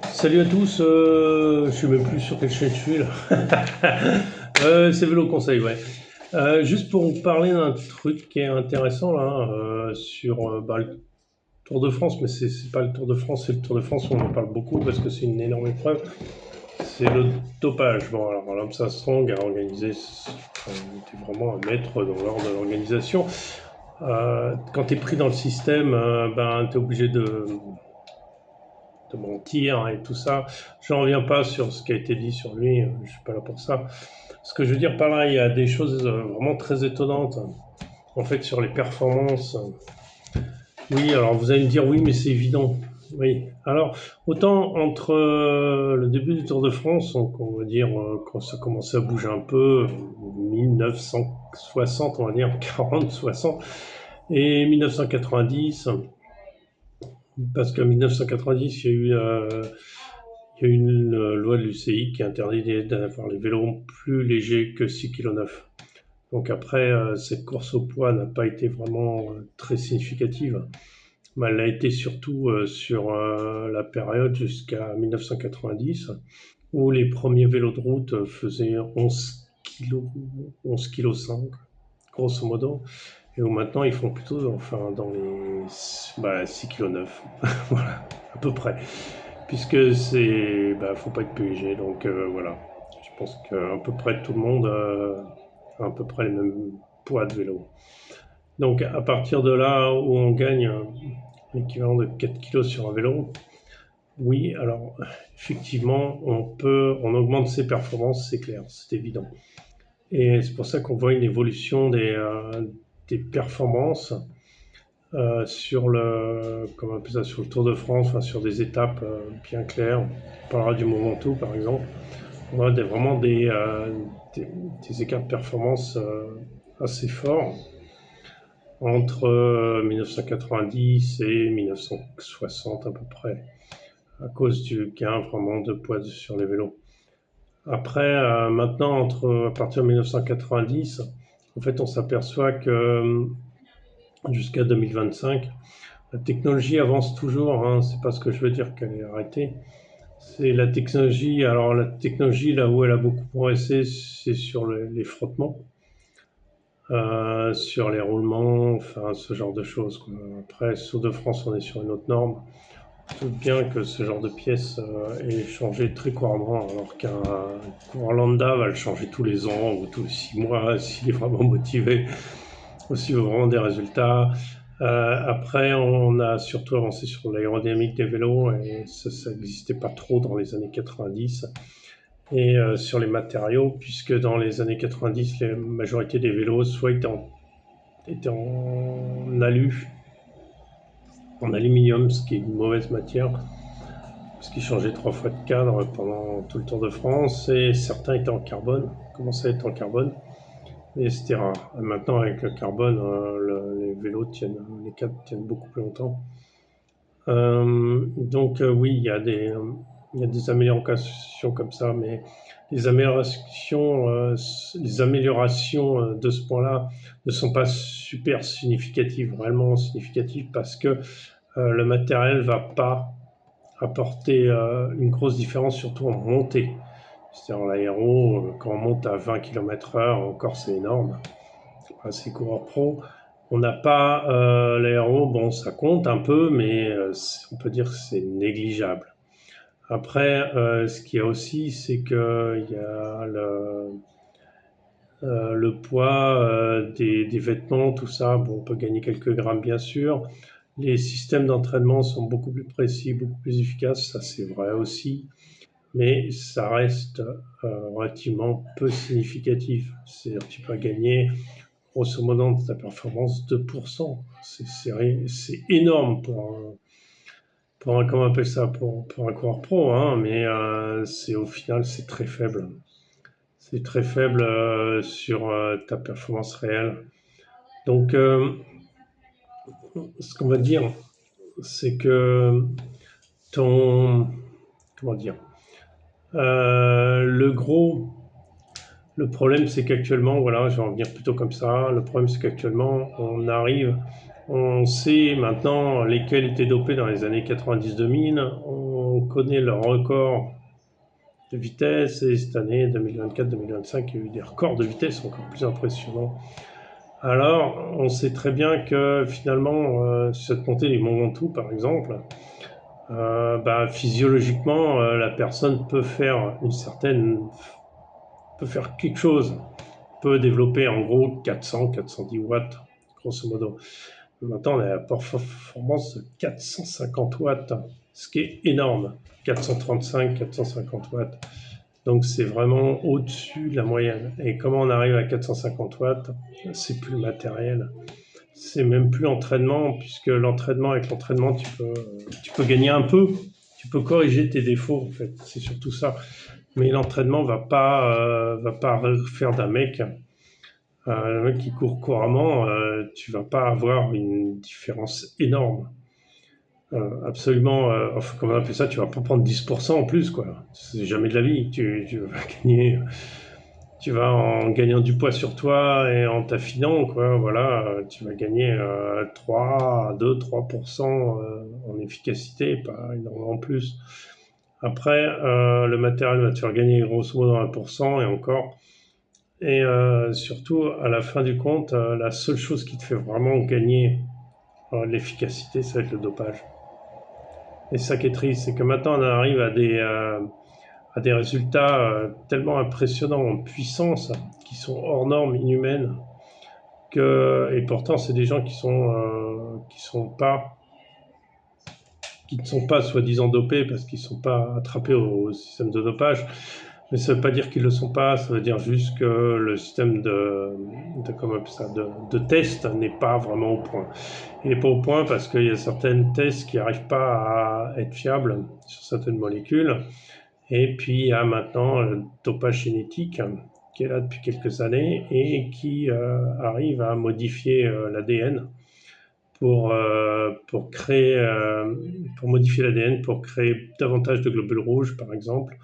Salut à tous, je sais même plus sur quelle chaîne je suis là. C'est Vélo Conseil, ouais. Juste pour vous parler d'un truc qui est intéressant là, sur le Tour de France, mais c'est pas le Tour de France, c'est le Tour de France où on en parle beaucoup parce que c'est une énorme épreuve. C'est le dopage. Bon, alors Lance Armstrong a organisé, enfin, il était vraiment un maître dans l'ordre de l'organisation. Quand tu es pris dans le système, ben, tu es obligé de mentir et tout ça. Je n'en reviens pas sur ce qui a été dit sur lui, je suis pas là pour ça. Ce que je veux dire par là, il y a des choses vraiment très étonnantes, en fait, sur les performances. Oui, alors vous allez me dire, oui, mais c'est évident. Oui, alors, autant entre le début du Tour de France, donc on va dire, quand ça commençait à bouger un peu, 1960, on va dire, 40, 60, et 1990, parce qu'en 1990, il y a eu une loi de l'UCI qui interdit d'avoir les vélos plus légers que 6,9 kg. Donc après, cette course au poids n'a pas été vraiment très significative. Mais elle a été surtout sur la période jusqu'à 1990, où les premiers vélos de route faisaient 11 kg, 11 kg 5, grosso modo, et où maintenant ils font plutôt enfin, dans les 6,9 kg, voilà, à peu près. Puisque c'est, faut pas être plus léger, donc voilà. Je pense qu'à peu près tout le monde a à peu près les mêmes poids de vélo. Donc à partir de là où on gagne l'équivalent de 4 kilos sur un vélo, oui, alors effectivement, on augmente ses performances, c'est clair, c'est évident. Et c'est pour ça qu'on voit une évolution des performances sur comment on appelle ça, sur le Tour de France, enfin, sur des étapes bien claires. On parlera du Mont Ventoux par exemple. On a vraiment des écarts de performance assez forts entre 1990 et 1960 à peu près, à cause du gain vraiment de poids sur les vélos. Après, maintenant, à partir de 1990, en fait, on s'aperçoit que jusqu'à 2025, la technologie avance toujours, hein, c'est pas ce que je veux dire qu'elle est arrêtée. C'est la technologie, alors la technologie, là où elle a beaucoup progressé, c'est sur les frottements, sur les roulements, enfin ce genre de choses, quoi. Après, sur de France, on est sur une autre norme. Je doute bien que ce genre de pièce est changé très couramment, alors qu'un coureur lambda va le changer tous les ans ou tous les 6 mois s'il est vraiment motivé, ou s'il veut vraiment des résultats. Après, on a surtout avancé sur l'aérodynamique des vélos et ça n'existait pas trop dans les années 90. Et sur les matériaux, puisque dans les années 90, la majorité des vélos soit étaient en alu, en aluminium, ce qui est une mauvaise matière, parce qu'ils changeaient 3 fois de cadre pendant tout le Tour de France, et certains étaient en carbone, commençaient à être en carbone, et c'était rare. Et maintenant, avec le carbone, les vélos tiennent, les cadres tiennent beaucoup plus longtemps. Donc oui, il y a des améliorations comme ça, mais les améliorations de ce point-là ne sont pas super significatives, vraiment significatives, parce que le matériel va pas apporter une grosse différence, surtout en montée. C'est-à-dire l'aéro, quand on monte à 20 km/h, encore c'est énorme. C'est coureur pro. On n'a pas l'aéro, bon, ça compte un peu, mais on peut dire que c'est négligeable. Après, ce qu'il y a aussi, c'est qu'il y a le poids des vêtements, tout ça. Bon, on peut gagner quelques grammes, bien sûr. Les systèmes d'entraînement sont beaucoup plus précis, beaucoup plus efficaces, ça c'est vrai aussi, mais ça reste relativement peu significatif. C'est-à-dire que tu peux gagner grosso modo de ta performance 2%. C'est énorme comment on appelle ça, pour un coureur pro, hein, mais au final, c'est très faible. C'est très faible sur ta performance réelle. Donc, ce qu'on va dire, c'est que ton, comment dire, le gros, le problème, c'est qu'actuellement, voilà, je vais en venir plutôt comme ça. Le problème, c'est qu'actuellement, on arrive On sait maintenant lesquels étaient dopés dans les années 90-2000. On connaît leur record de vitesse. Et cette année, 2024-2025, il y a eu des records de vitesse encore plus impressionnants. Alors, on sait très bien que finalement, cette montée des Mont Ventoux, par exemple, physiologiquement, la personne peut faire peut faire quelque chose, peut développer en gros 400-410 watts, grosso modo. Maintenant, on a la performance de 450 watts, ce qui est énorme. 435-450 watts. Donc c'est vraiment au-dessus de la moyenne. Et comment on arrive à 450 watts? C'est plus le matériel. C'est même plus l'entraînement, puisque avec l'entraînement, tu peux gagner un peu. Tu peux corriger tes défauts, en fait. C'est surtout ça. Mais l'entraînement va pas faire d'un mec. Le mec qui court couramment, tu vas pas avoir une différence énorme. Absolument, enfin, comment on appelle ça, tu vas pas prendre 10% en plus, quoi. C'est jamais de la vie. Tu vas gagner, tu vas en gagnant du poids sur toi et en t'affinant, quoi. Voilà, tu vas gagner 2-3% en efficacité, pas énormément plus. Après, le matériel va te faire gagner grosso modo 1% et encore. Et surtout, à la fin du compte, la seule chose qui te fait vraiment gagner l'efficacité, ça va être le dopage. Et ça qui est triste, c'est que maintenant on arrive à des résultats tellement impressionnants en puissance, qui sont hors normes, inhumaines, et pourtant c'est des gens qui ne sont pas soi-disant dopés parce qu'ils ne sont pas attrapés au système de dopage. Mais ça ne veut pas dire qu'ils ne le sont pas, ça veut dire juste que le système de test n'est pas vraiment au point. Il n'est pas au point parce qu'il y a certains tests qui n'arrivent pas à être fiables sur certaines molécules. Et puis il y a maintenant le dopage génétique qui est là depuis quelques années et qui arrive à modifier l'ADN pour modifier l'ADN pour créer davantage de globules rouges, par exemple.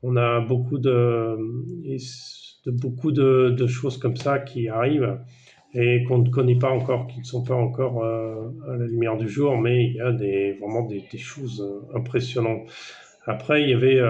On a beaucoup de choses comme ça qui arrivent et qu'on ne connaît pas encore, qui ne sont pas encore à la lumière du jour, mais il y a vraiment des choses impressionnantes. Après, il y avait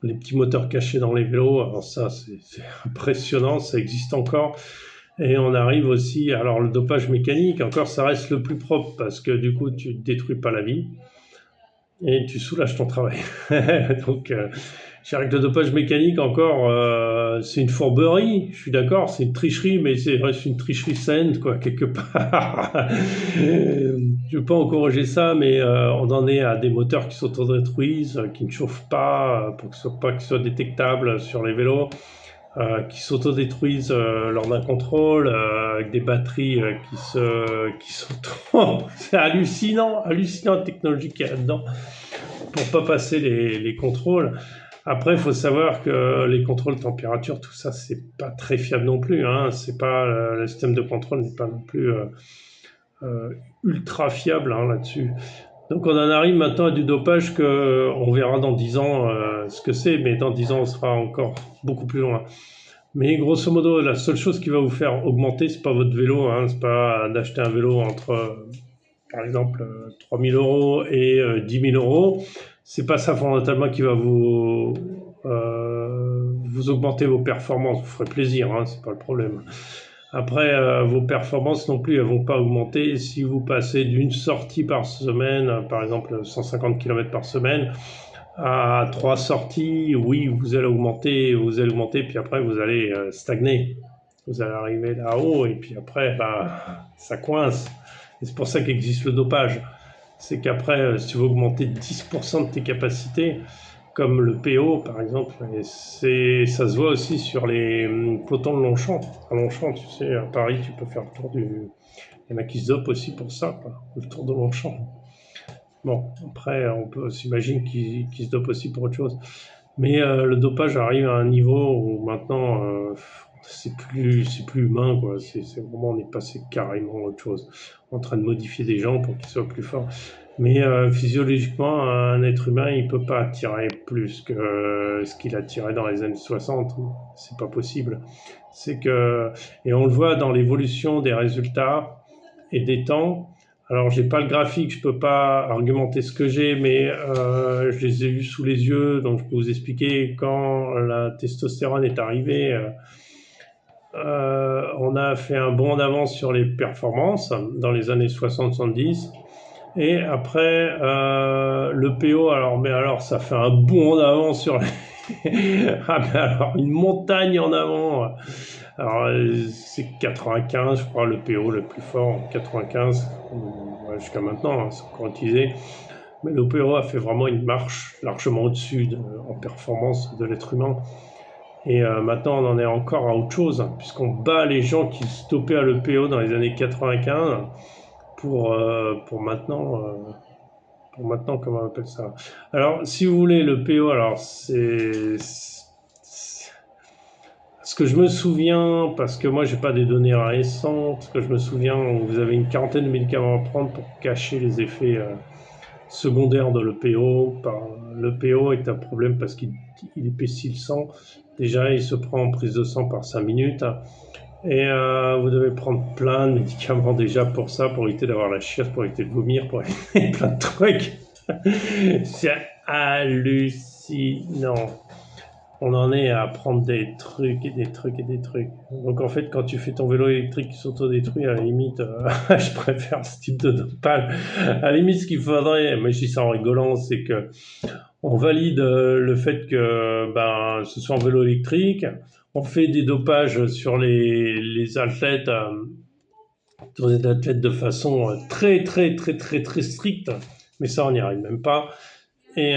les petits moteurs cachés dans les vélos. Alors ça, c'est impressionnant, ça existe encore. Et on arrive aussi, alors le dopage mécanique, encore ça reste le plus propre parce que du coup, tu ne détruis pas la vie et tu soulages ton travail. Donc, je dirais que le dopage mécanique, encore, c'est une fourberie, je suis d'accord, c'est une tricherie, mais c'est reste une tricherie saine, quoi, quelque part. Je ne veux pas encourager ça, mais on en est à des moteurs qui s'autodétruisent, qui ne chauffent pas, pour que ce soit pas qu'ils soient détectables sur les vélos, qui s'autodétruisent lors d'un contrôle, avec des batteries qui s'auto... C'est hallucinant la technologie qu'il y a là-dedans pour pas passer les contrôles. Après, il faut savoir que les contrôles de température, tout ça, c'est pas très fiable non plus. Hein. C'est pas le système de contrôle n'est pas non plus ultra fiable hein, là-dessus. Donc, on en arrive maintenant à du dopage que on verra dans 10 ans ce que c'est, mais dans 10 ans, on sera encore beaucoup plus loin. Mais grosso modo, la seule chose qui va vous faire augmenter, c'est pas votre vélo, hein, c'est pas d'acheter un vélo entre par exemple 3 000 euros et 10 000 euros. C'est pas ça fondamentalement qui va vous augmenter vos performances. Vous ferez plaisir, hein, c'est pas le problème. Après, vos performances non plus, elles vont pas augmenter si vous passez d'une sortie par semaine, par exemple 150 km par semaine, à 3 sorties. Oui, vous allez augmenter, puis après vous allez stagner. Vous allez arriver là-haut et puis après, ça coince. Et c'est pour ça qu'existe le dopage. C'est qu'après, si tu veux augmenter 10% de tes capacités, comme le PO par exemple, ça se voit aussi sur les pelotons de Longchamp. À Longchamp, tu sais, à Paris, tu peux faire le tour du... Il y en a qui se dopent aussi pour ça, quoi, le tour de Longchamp. Bon, après, on peut s'imaginer qu'ils se dopent aussi pour autre chose. Mais le dopage arrive à un niveau où maintenant, c'est plus humain, quoi. C'est vraiment, on est passé carrément à autre chose. En train de modifier des gens pour qu'ils soient plus forts. Mais physiologiquement, un être humain, il peut pas attirer plus que ce qu'il attirait dans les années 60. C'est pas possible. C'est que, et on le voit dans l'évolution des résultats. et des temps. Alors, j'ai pas le graphique, je peux pas argumenter ce que j'ai, mais je les ai vus sous les yeux, donc je peux vous expliquer quand la testostérone est arrivée. On a fait un bond en avance sur les performances dans les années 60-70. Et après, le PO, alors ça fait un bond en avant sur les... Ah, mais alors, une montagne en avant. Alors, c'est 95, je crois, le PO le plus fort, 95, ouais, jusqu'à maintenant, hein, c'est encore utilisé. Mais le PO a fait vraiment une marche largement au-dessus en performance de l'être humain. Et maintenant, on en est encore à autre chose, hein, puisqu'on bat les gens qui stoppaient à l'EPO dans les années 95 pour maintenant, comment on appelle ça? Alors, si vous voulez, le PO, alors ce que je me souviens, parce que moi, j'ai pas des données récentes, ce que je me souviens, vous avez une quarantaine de médicaments à prendre pour cacher les effets secondaires de l'EPO. L'EPO est un problème parce qu'il épaissit le sang. Déjà, il se prend en prise de sang par 5 minutes. Et vous devez prendre plein de médicaments déjà pour ça, pour éviter d'avoir la chiasse, pour éviter de vomir, pour éviter plein de trucs. C'est hallucinant. On en est à prendre des trucs et des trucs et des trucs. Donc en fait, quand tu fais ton vélo électrique qui s'autodétruit, à la limite, je préfère ce type de dopage. À la limite, ce qu'il faudrait, mais je dis ça en rigolant, c'est que on valide le fait que ce soit en vélo électrique. On fait des dopages sur les athlètes, de façon très très très très très stricte, mais ça on n'y arrive même pas. Et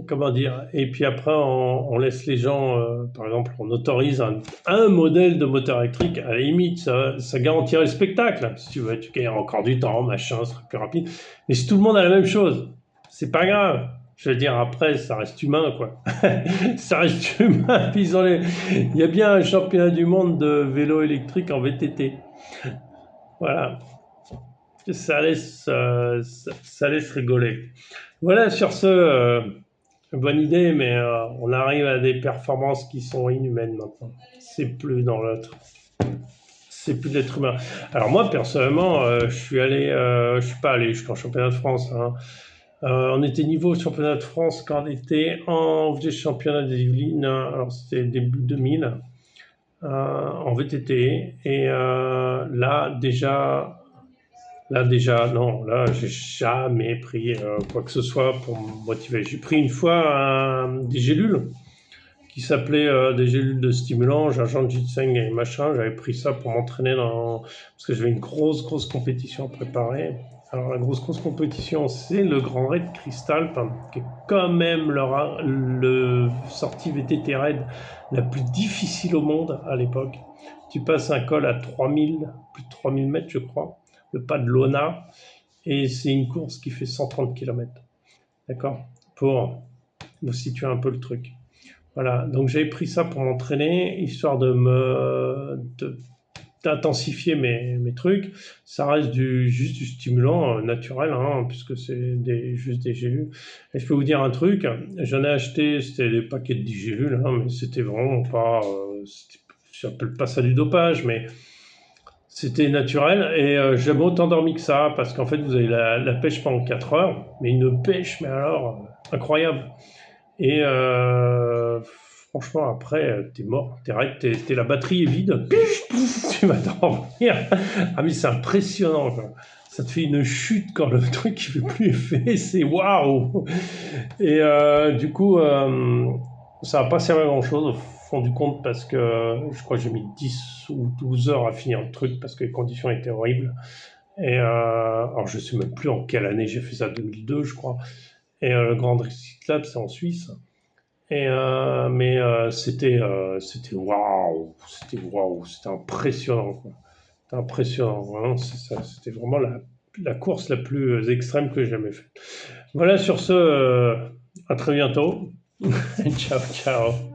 comment dire? Et puis après on laisse les gens, par exemple, on autorise un modèle de moteur électrique. À la limite, ça garantirait le spectacle. Si tu veux, tu gagnes encore du temps, machin, ce sera plus rapide. Mais si tout le monde a la même chose, c'est pas grave. Je veux dire, après, ça reste humain, quoi. Ça reste humain. Puis il y a bien un championnat du monde de vélo électrique en VTT. Voilà. Ça laisse rigoler. Voilà, sur ce, bonne idée, mais on arrive à des performances qui sont inhumaines maintenant. C'est plus dans l'autre. C'est plus de l'être humain. Alors moi, personnellement, je suis pas allé jusqu'en championnat de France, hein. On était niveau championnat de France quand on faisait championnat des Yvelines, alors c'était début 2000, en VTT. Et non, là, j'ai jamais pris quoi que ce soit pour me motiver. J'ai pris une fois des gélules qui s'appelaient des gélules de stimulant, gingembre, ginseng et machin. J'avais pris ça pour m'entraîner parce que j'avais une grosse compétition à préparer. Alors la grosse compétition, c'est le Grand Raid Cristal, qui est quand même le sortie VTT Raid la plus difficile au monde à l'époque. Tu passes un col à plus de 3000 mètres, je crois, le pas de Lona, et c'est une course qui fait 130 km. D'accord? Pour vous situer un peu le truc. Voilà, donc j'avais pris ça pour m'entraîner, histoire d'intensifier mes trucs. Ça reste juste du stimulant naturel, hein, puisque c'est juste des gélules. Et je peux vous dire un truc, j'en ai acheté, c'était des paquets de 10 gélules, hein, mais c'était vraiment pas... je n'appelle pas ça du dopage, mais c'était naturel. Et j'avais autant dormi que ça, parce qu'en fait, vous avez la pêche pendant 4 heures, mais une pêche, mais alors, incroyable. Et franchement, après, t'es mort, la batterie est vide, tu vas dormir. Ah, mais c'est impressionnant, quoi. Ça te fait une chute quand le truc il fait plus effet, c'est waouh. Et du coup, ça n'a pas servi à grand chose au fond du compte, parce que je crois que j'ai mis 10 ou 12 heures à finir le truc parce que les conditions étaient horribles. Et alors, je sais même plus en quelle année j'ai fait ça, 2002, je crois. Et le Grand Recyclable, c'est en Suisse. Et mais c'était waouh, c'était impressionnant, quoi. C'était impressionnant, vraiment, c'est ça. C'était vraiment la course la plus extrême que j'ai jamais faite. Voilà, sur ce, à très bientôt. Ciao, ciao.